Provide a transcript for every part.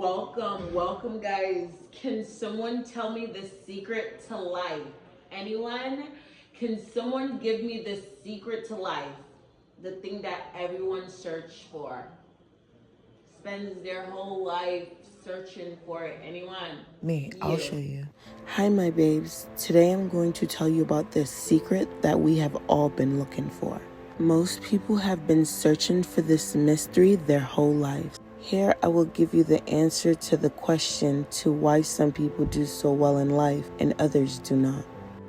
Welcome, guys. Can someone tell me the secret to life? Anyone? Can someone give me the secret to life? The thing that everyone searches for, spends their whole life searching for it. Anyone? I'll show you. Hi, my babes. Today I'm going to tell you about this secret that we have all been looking for. Most people have been searching for this mystery their whole lives. Here I will give you the answer to the question to why some people do so well in life and others do not.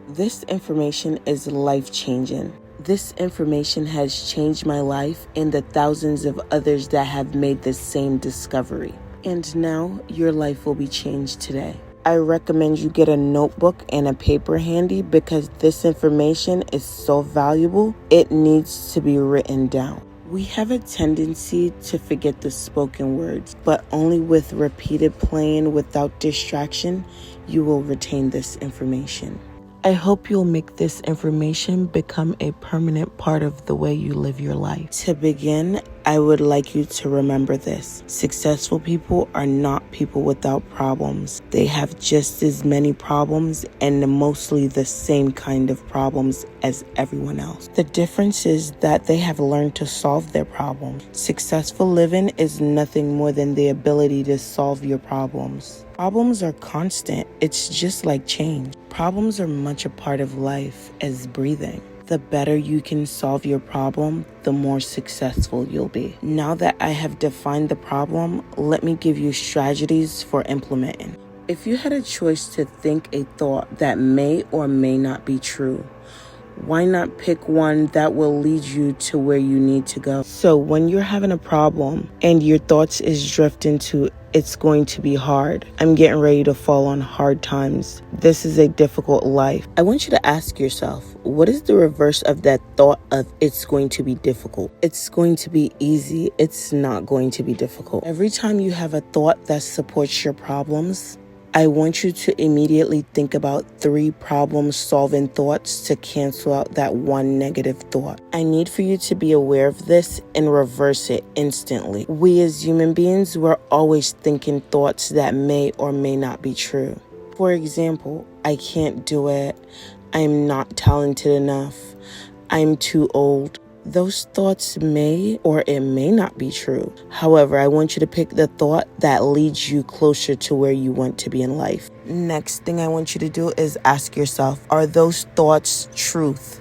This information is life-changing. This information has changed my life and the thousands of others that have made the same discovery. And now your life will be changed today. I recommend you get a notebook and a paper handy because this information is so valuable, it needs to be written down. We have a tendency to forget the spoken words, but only with repeated playing without distraction, you will retain this information. I hope you'll make this information become a permanent part of the way you live your life. To begin, I would like you to remember this. Successful people are not people without problems. They have just as many problems and mostly the same kind of problems as everyone else. The difference is that they have learned to solve their problems. Successful living is nothing more than the ability to solve your problems. Problems are constant. It's just like change. Problems are much a part of life as breathing. The better you can solve your problem, the more successful you'll be. Now that I have defined the problem, let me give you strategies for implementing. If you had a choice to think a thought that may or may not be true, why not pick one that will lead you to where you need to go? So when you're having a problem and your thoughts is drifting to it's going to be hard, I'm getting ready to fall on hard times, this is a difficult life, I want you to ask yourself, what is the reverse of that thought of it's going to be difficult? It's going to be easy. It's not going to be difficult. Every time you have a thought that supports your problems, I want you to immediately think about 3 problem-solving thoughts to cancel out that one negative thought. I need for you to be aware of this and reverse it instantly. We as human beings, we're always thinking thoughts that may or may not be true. For example, I can't do it. I'm not talented enough. I'm too old. Those thoughts may or it may not be true. However, I want you to pick the thought that leads you closer to where you want to be in life. Next thing I want you to do is ask yourself, are those thoughts truth?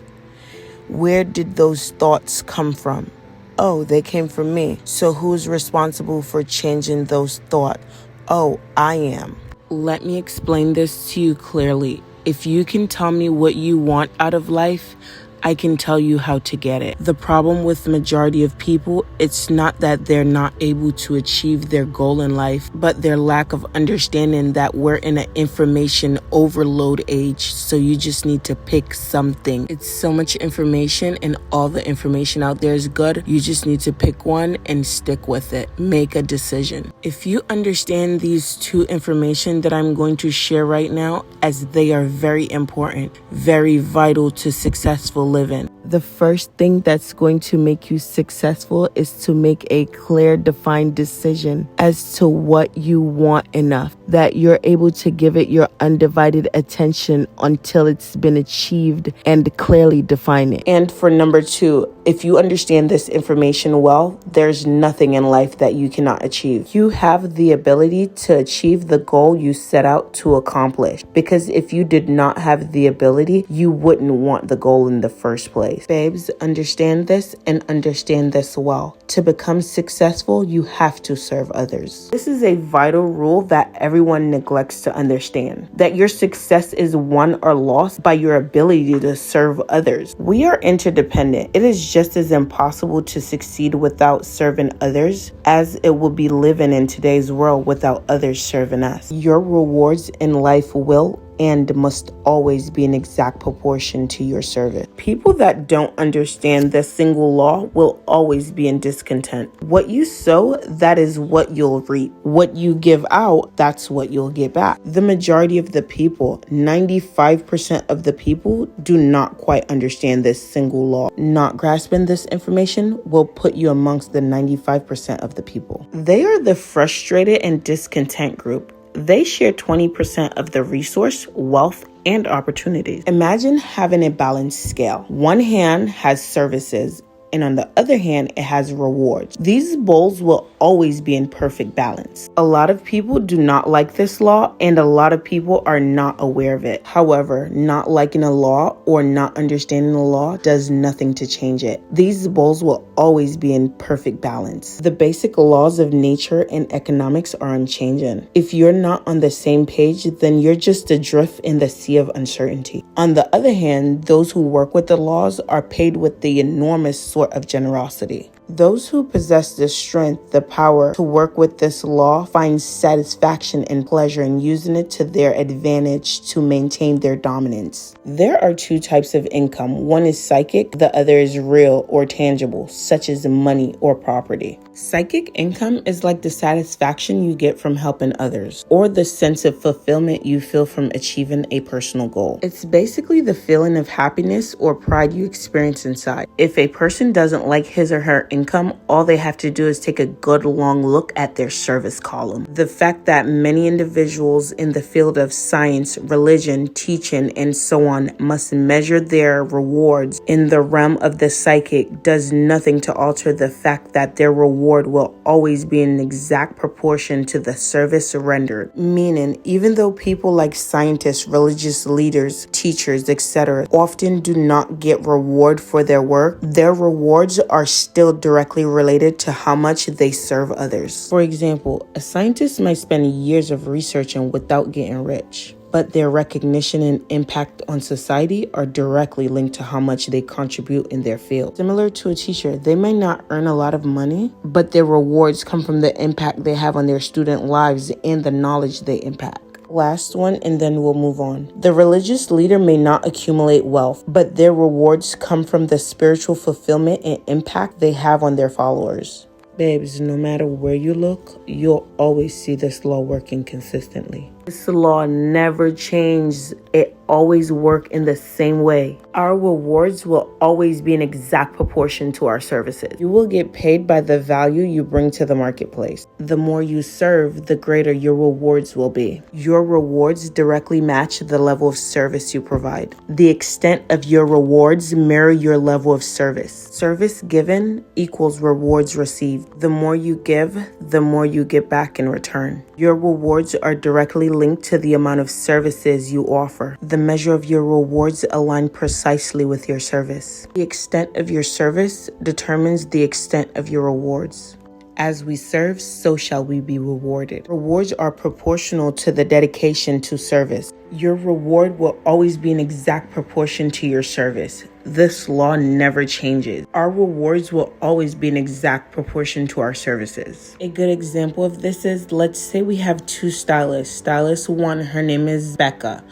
Where did those thoughts come from? Oh, they came from me. So who's responsible for changing those thoughts? Oh, I am. Let me explain this to you clearly. If you can tell me what you want out of life, I can tell you how to get it. The problem with the majority of people, it's not that they're not able to achieve their goal in life, but their lack of understanding that we're in an information overload age, so you just need to pick something. It's so much information and all the information out there is good. You just need to pick one and stick with it. Make a decision. If you understand these 2 information that I'm going to share right now, as they are very important, very vital to successful living. The first thing that's going to make you successful is to make a clear, defined decision as to what you want enough, that you're able to give it your undivided attention until it's been achieved and clearly define it. And for number 2, if you understand this information well, there's nothing in life that you cannot achieve. You have the ability to achieve the goal you set out to accomplish, because if you did not have the ability, you wouldn't want the goal in the first place. Babes, understand this and understand this well. To become successful, you have to serve others. This is a vital rule that everyone neglects to understand, that your success is won or lost by your ability to serve others. We are interdependent. It is just as impossible to succeed without serving others as it will be living in today's world without others serving us. Your rewards in life will and must always be in exact proportion to your service. People that don't understand the single law will always be in discontent. What you sow, that is what you'll reap. What you give out, that's what you'll get back. The majority of the people, 95% of the people, do not quite understand this single law. Not grasping this information will put you amongst the 95% of the people. They are the frustrated and discontent group. They share 20% of the resource, wealth, and opportunities. Imagine having a balanced scale. One hand has services, and on the other hand, it has rewards. These bowls will always be in perfect balance. A lot of people do not like this law, and a lot of people are not aware of it. However, not liking a law or not understanding the law does nothing to change it. These bowls will always be in perfect balance. The basic laws of nature and economics are unchanging. If you're not on the same page, then you're just adrift in the sea of uncertainty. On the other hand, those who work with the laws are paid with the enormous sort of generosity. Those who possess the strength, the power to work with this law find satisfaction and pleasure in using it to their advantage to maintain their dominance. There are two types of income. One is psychic, the other is real or tangible, such as money or property. Psychic income is like the satisfaction you get from helping others, or the sense of fulfillment you feel from achieving a personal goal. It's basically the feeling of happiness or pride you experience inside. If a person doesn't like his or her income, all they have to do is take a good long look at their service column. The fact that many individuals in the field of science, religion, teaching, and so on must measure their rewards in the realm of the psychic does nothing to alter the fact that their reward will always be in exact proportion to the service rendered. Meaning, even though people like scientists, religious leaders, teachers, etc. often do not get reward for their work, their rewards are still directly related to how much they serve others. For example, a scientist might spend years of researching without getting rich, but their recognition and impact on society are directly linked to how much they contribute in their field. Similar to a teacher, they may not earn a lot of money, but their rewards come from the impact they have on their student lives and the knowledge they impact. Last one, and then we'll move on. The religious leader may not accumulate wealth, but their rewards come from the spiritual fulfillment and impact they have on their followers. Babes, no matter where you look, you'll always see this law working consistently. This law never changes. It always works in the same way. Our rewards will always be in exact proportion to our services. You will get paid by the value you bring to the marketplace. The more you serve, the greater your rewards will be. Your rewards directly match the level of service you provide. The extent of your rewards mirror your level of service. Service given equals rewards received. The more you give, the more you get back in return. Your rewards are directly linked to the amount of services you offer. The measure of your rewards align precisely with your service. The extent of your service determines the extent of your rewards. As we serve, so shall we be rewarded. Rewards are proportional to the dedication to service. Your reward will always be in exact proportion to your service. This law never changes. Our rewards will always be in exact proportion to our services. A good example of this is, let's say we have two stylists. Stylist 1, her name is Becca.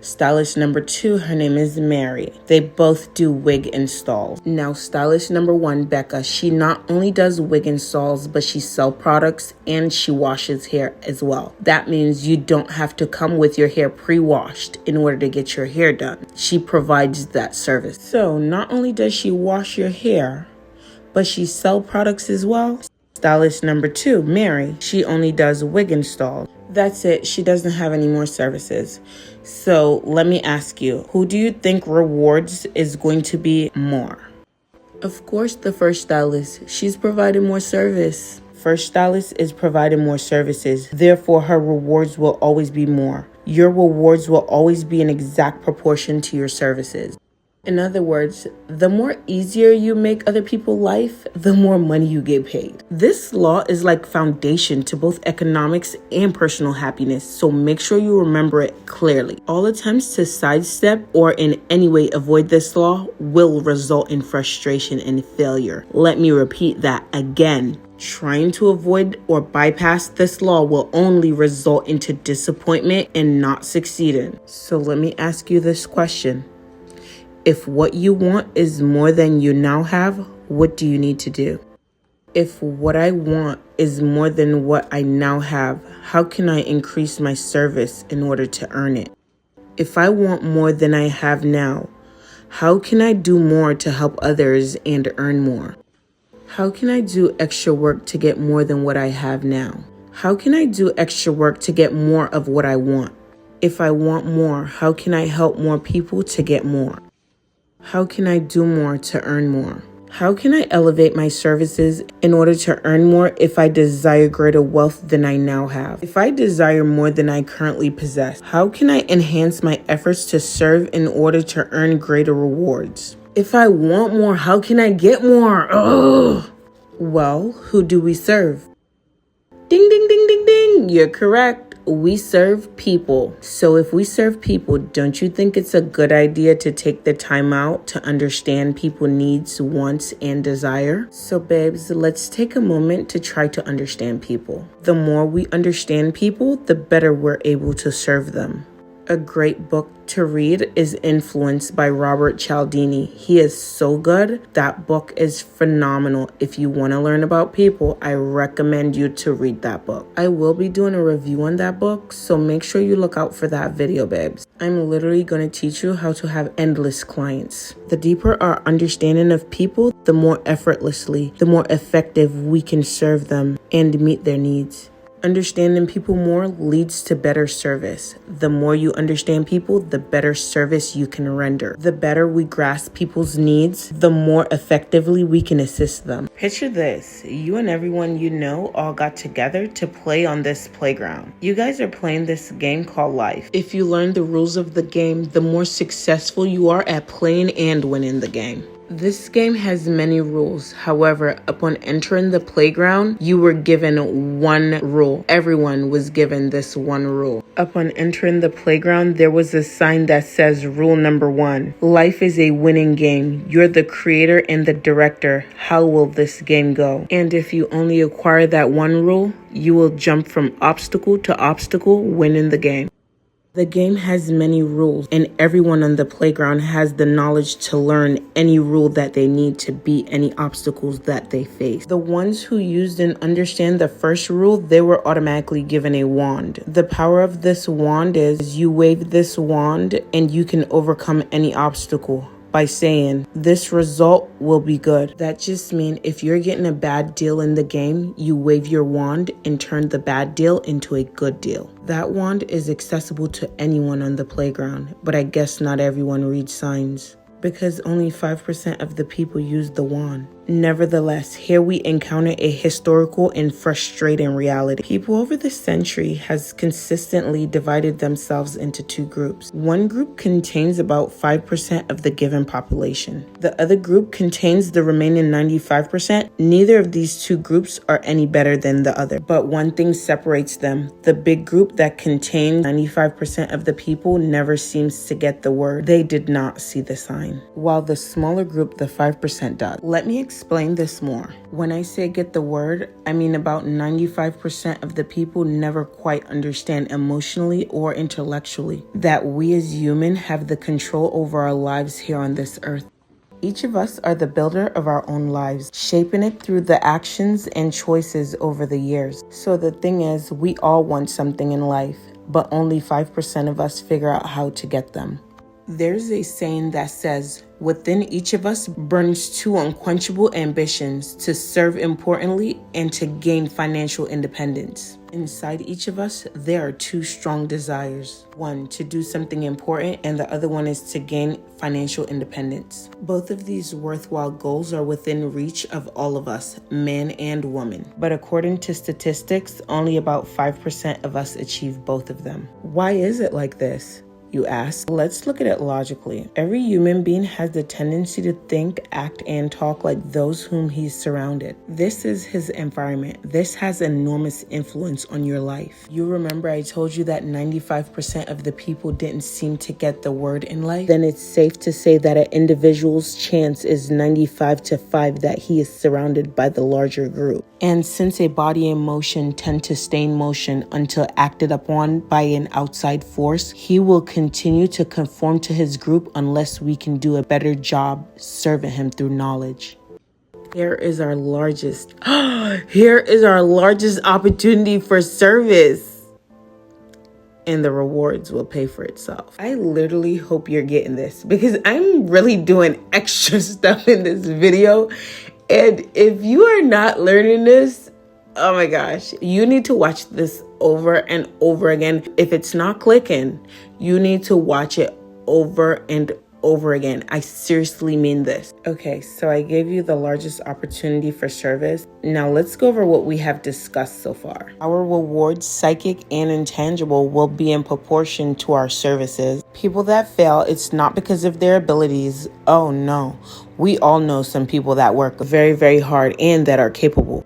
Stylist number 2, her name is Mary. They both do wig installs. Now, stylist number 1, Becca, she not only does wig installs, but she sells products and she washes hair as well. That means you don't have to come with your hair pre-washed in order to get your hair done. She provides that service. So not only does she wash your hair, but she sells products as well. Stylist number 2, Mary, she only does wig installs. That's it. She doesn't have any more services. So let me ask you, who do you think rewards is going to be more? Of course, the first stylist. She's providing more service. First stylist is providing more services. Therefore, her rewards will always be more. Your rewards will always be in exact proportion to your services. In other words, the more easier you make other people's life, the more money you get paid. This law is like foundation to both economics and personal happiness, so make sure you remember it clearly. All attempts to sidestep or in any way avoid this law will result in frustration and failure. Let me repeat that again. Trying to avoid or bypass this law will only result into disappointment and not succeeding. So let me ask you this question. If what you want is more than you now have, what do you need to do? If what I want is more than what I now have, how can I increase my service in order to earn it? If I want more than I have now, how can I do more to help others and earn more? How can I do extra work to get more than what I have now? How can I do extra work to get more of what I want? If I want more, how can I help more people to get more? How can I do more to earn more? How can I elevate my services in order to earn more if I desire greater wealth than I now have? If I desire more than I currently possess, how can I enhance my efforts to serve in order to earn greater rewards? If I want more, how can I get more? Ugh. Well, who do we serve? Ding, ding, ding, ding, ding. You're correct. We serve people. So if we serve people, don't you think it's a good idea to take the time out to understand people's needs, wants, and desire? So babes, let's take a moment to try to understand people. The more we understand people, the better we're able to serve them. A great book to read is Influence by Robert Cialdini. He is so good. That book is phenomenal. If you want to learn about people, I recommend you to read that book. I will be doing a review on that book, so make sure you look out for that video, babes. I'm literally going to teach you how to have endless clients. The deeper our understanding of people, the more effortlessly, the more effective we can serve them and meet their needs. Understanding people more leads to better service. The more you understand people, the better service you can render. The better we grasp people's needs, the more effectively we can assist them. Picture this. You and everyone you know all got together to play on this playground. You guys are playing this game called life. If you learn the rules of the game, the more successful you are at playing and winning the game. This game has many rules. However, upon entering the playground, you were given one rule. Everyone was given this one rule. Upon entering the playground, there was a sign that says rule number 1. Life is a winning game. You're the creator and the director. How will this game go? And if you only acquire that one rule, you will jump from obstacle to obstacle, winning the game. The game has many rules, and everyone on the playground has the knowledge to learn any rule that they need to beat any obstacles that they face. The ones who used and understand the first rule, they were automatically given a wand. The power of this wand is you wave this wand and you can overcome any obstacle by saying, this result will be good. That just means if you're getting a bad deal in the game, you wave your wand and turn the bad deal into a good deal. That wand is accessible to anyone on the playground, but I guess not everyone reads signs, because only 5% of the people use the wand. Nevertheless, here we encounter a historical and frustrating reality. People over the century has consistently divided themselves into two groups. One group contains about 5% of the given population. The other group contains the remaining 95%. Neither of these two groups are any better than the other, but one thing separates them. The big group that contains 95% of the people never seems to get the word. They did not see the sign. While the smaller group, the 5%, does. Let me explain this more. When I say get the word, I mean about 95% of the people never quite understand emotionally or intellectually that we as humans have the control over our lives here on this earth. Each of us are the builder of our own lives, shaping it through the actions and choices over the years. So the thing is, we all want something in life, but only 5% of us figure out how to get them. There's a saying that says, within each of us burns two unquenchable ambitions: to serve importantly and to gain financial independence. Inside each of us, there are two strong desires. One, to do something important, and the other one is to gain financial independence. Both of these worthwhile goals are within reach of all of us, man and woman. But according to statistics, only about 5% of us achieve both of them. Why is it like this? you ask? Let's look at it logically. Every human being has the tendency to think, act, and talk like those whom he's surrounded. This is his environment. This has enormous influence on your life. You remember I told you that 95% of the people didn't seem to get the word in life? Then it's safe to say that an individual's chance is 95-5 that he is surrounded by the larger group. And since a body in motion tend to stay in motion until acted upon by an outside force, he will continue to conform to his group unless we can do a better job serving him through knowledge. Here is our largest opportunity for service. And the rewards will pay for itself. I literally hope you're getting this because I'm really doing extra stuff in this video. And if you are not learning this, oh my gosh, you need to watch this over and over again. If it's not clicking, you need to watch it over and over again. I seriously mean this. Okay, so I gave you the largest opportunity for service. Now let's go over what we have discussed so far. Our rewards, psychic and intangible, will be in proportion to our services. People that fail, it's not because of their abilities. Oh no, we all know some people that work very, very hard and that are capable.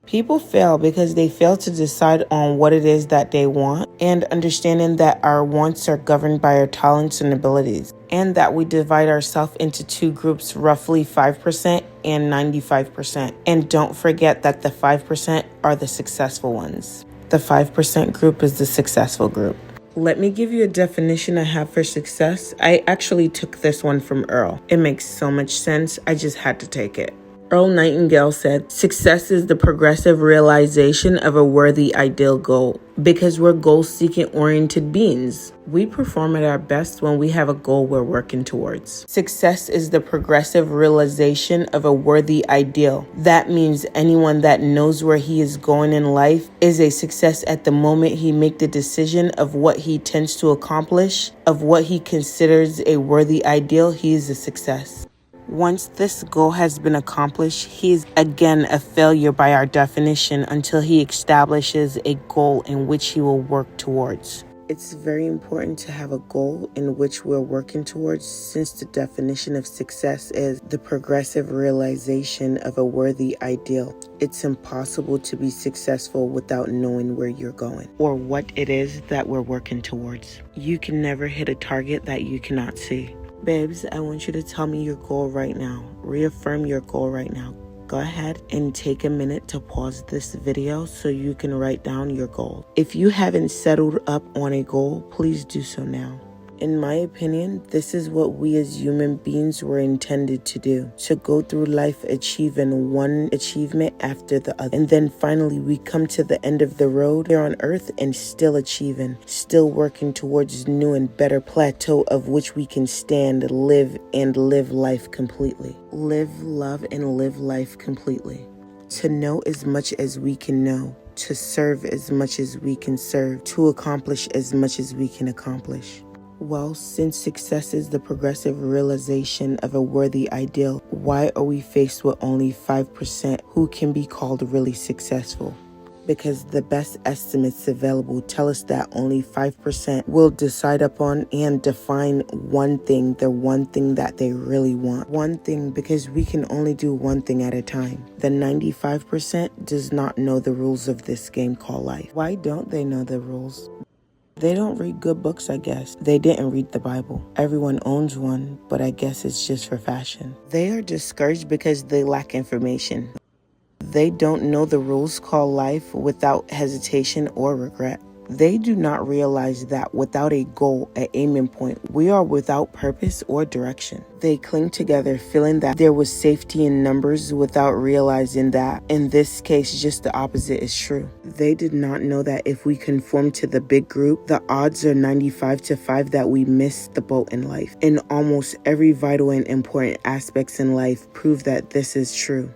People fail because they fail to decide on what it is that they want, and understanding that our wants are governed by our talents and abilities, and that we divide ourselves into two groups, roughly 5% and 95%. And don't forget that the 5% are the successful ones. The 5% group is the successful group. Let me give you a definition I have for success. I actually took this one from Earl. It makes so much sense. I just had to take it. Earl Nightingale said, "Success is the progressive realization of a worthy ideal goal." Because we're goal-seeking oriented beings. We perform at our best when we have a goal we're working towards. Success is the progressive realization of a worthy ideal. That means anyone that knows where he is going in life is a success at the moment he makes the decision of what he tends to accomplish, of what he considers a worthy ideal. He is a success. Once this goal has been accomplished, he is again a failure by our definition until he establishes a goal in which he will work towards. It's very important to have a goal in which we're working towards, since the definition of success is the progressive realization of a worthy ideal. It's impossible to be successful without knowing where you're going or what it is that we're working towards. You can never hit a target that you cannot see. Babes, I want you to tell me your goal right now. Reaffirm your goal right now. Go ahead and take a minute to pause this video so you can write down your goal. If you haven't settled up on a goal, please do so now. In my opinion, this is what we as human beings were intended to do. To go through life achieving one achievement after the other. And then finally we come to the end of the road here on earth and still achieving. Still working towards new and better plateau of which we can stand, live, and live life completely. Live, love, and live life completely. To know as much as we can know. To serve as much as we can serve. To accomplish as much as we can accomplish. Well, since success is the progressive realization of a worthy ideal, why are we faced with only 5% who can be called really successful? Because the best estimates available tell us that only 5% will decide upon and define one thing, the one thing that they really want. One thing, because we can only do one thing at a time. The 95% does not know the rules of this game called life. Why don't they know the rules? They don't read good books, I guess. They didn't read the Bible. Everyone owns one, but I guess it's just for fashion. They are discouraged because they lack information. They don't know the rules called life without hesitation or regret. They do not realize that without a goal, an aiming point, we are without purpose or direction. They cling together, feeling that there was safety in numbers without realizing that, in this case, just the opposite is true. They did not know that if we conform to the big group, the odds are 95-5 that we miss the boat in life. In almost every vital and important aspects in life prove that this is true.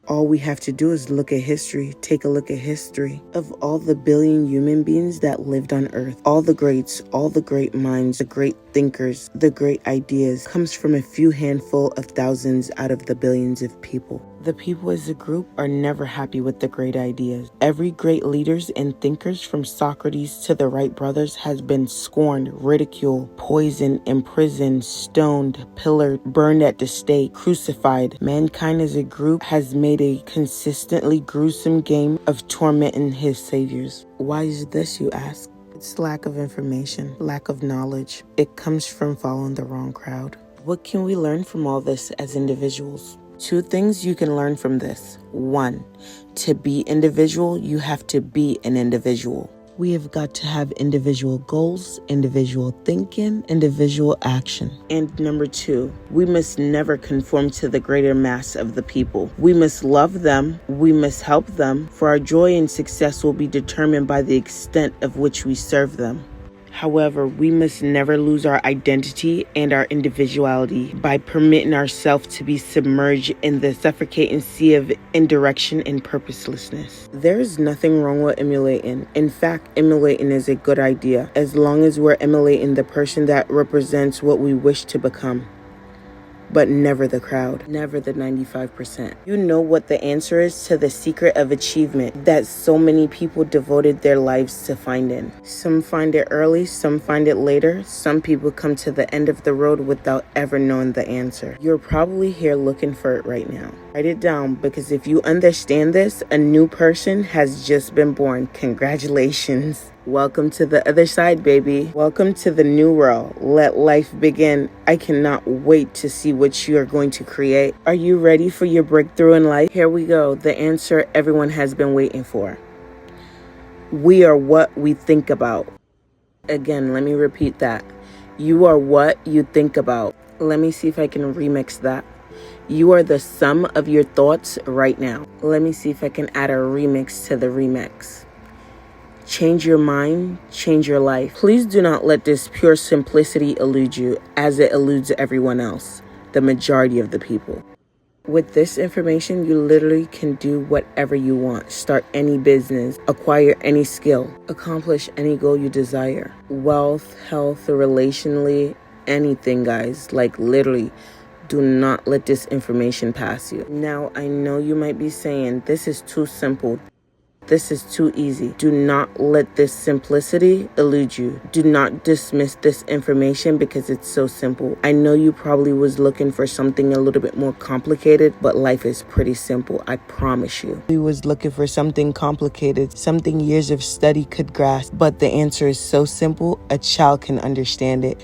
All we have to do is look at history. Take a look at history of all the billion human beings that lived on Earth. All the greats, all the great minds, the great thinkers, the great ideas comes from a few handful of thousands out of the billions of people. The people as a group are never happy with the great ideas. Every great leaders and thinkers from Socrates to the Wright brothers has been scorned, ridiculed, poisoned, imprisoned, stoned, pillared, burned at the stake, crucified. Mankind as a group has made a consistently gruesome game of tormenting his saviors. Why is this, you ask? It's lack of information, lack of knowledge. It comes from following the wrong crowd. What can we learn from all this as individuals? 2 things you can learn from this. 1, to be individual, you have to be an individual. We have got to have individual goals, individual thinking, individual action. And number 2, we must never conform to the greater mass of the people. We must love them, we must help them, for our joy and success will be determined by the extent of which we serve them. However, we must never lose our identity and our individuality by permitting ourselves to be submerged in the suffocating sea of indirection and purposelessness. There is nothing wrong with emulating. In fact, emulating is a good idea, as long as we're emulating the person that represents what we wish to become. But never the crowd, never the 95%. You know what the answer is to the secret of achievement that so many people devoted their lives to finding. Some find it early, some find it later. Some people come to the end of the road without ever knowing the answer. You're probably here looking for it right now. Write it down, because if you understand this, a new person has just been born. Congratulations. Welcome to the other side, baby. Welcome to the new world. Let life begin. I cannot wait to see what you are going to create. Are you ready for your breakthrough in life? Here we go. The answer everyone has been waiting for. We are what we think about. Again, let me repeat that. You are what you think about. Let me see if I can remix that. You are the sum of your thoughts right now. Let me see if I can add a remix to the remix. Change your mind, change your life. Please do not let this pure simplicity elude you as it eludes everyone else, the majority of the people. With this information, you literally can do whatever you want. Start any business, acquire any skill, accomplish any goal you desire. Wealth, health, relationally, anything, guys. Like literally, do not let this information pass you. Now, I know you might be saying, this is too simple. This is too easy. Do not let this simplicity elude you. Do not dismiss this information because it's so simple. I know you probably was looking for something a little bit more complicated, but life is pretty simple. I promise you. We was looking for something complicated, something years of study could grasp, but the answer is so simple, a child can understand it.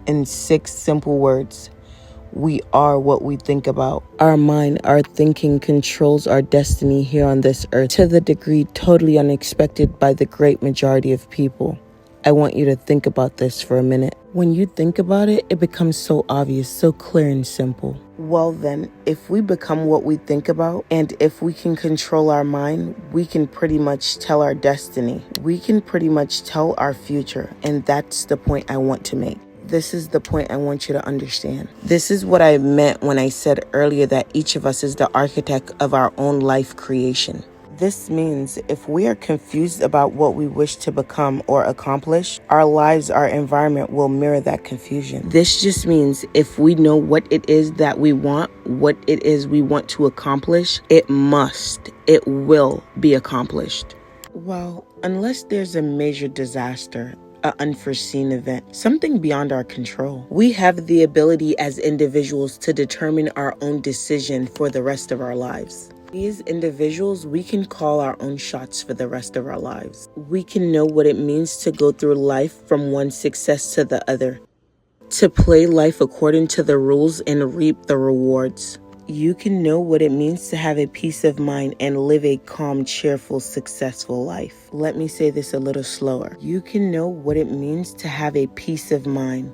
In 6 simple words. We are what we think about. Our mind, our thinking controls our destiny here on this earth to the degree totally unexpected by the great majority of people. I want you to think about this for a minute. When you think about it, it becomes so obvious, so clear and simple. Well then, if we become what we think about, and if we can control our mind, we can pretty much tell our destiny. We can pretty much tell our future, and that's the point I want to make. This is the point I want you to understand. This is what I meant when I said earlier that each of us is the architect of our own life creation. This means if we are confused about what we wish to become or accomplish, our lives, our environment will mirror that confusion. This just means if we know what it is that we want, what it is we want to accomplish, it will be accomplished. Well, unless there's a major disaster, an unforeseen event, something beyond our control. We have the ability as individuals to determine our own decision for the rest of our lives. We as individuals, we can call our own shots for the rest of our lives. We can know what it means to go through life from one success to the other, to play life according to the rules and reap the rewards. You can know what it means to have a peace of mind and live a calm, cheerful, successful life. Let me say this a little slower. You can know what it means to have a peace of mind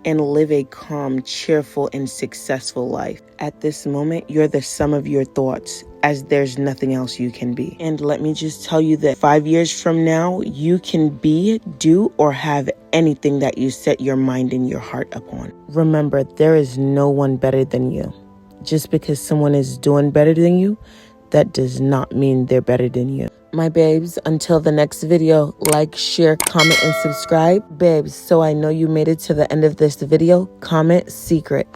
and live a calm, cheerful, and successful life. At this moment, you're the sum of your thoughts, as there's nothing else you can be. And let me just tell you that 5 years from now, you can be, do, or have anything that you set your mind and your heart upon. Remember, there is no one better than you. Just because someone is doing better than you, that does not mean they're better than you. My babes, until the next video, like, share, comment, and subscribe. Babes, so I know you made it to the end of this video, comment secret.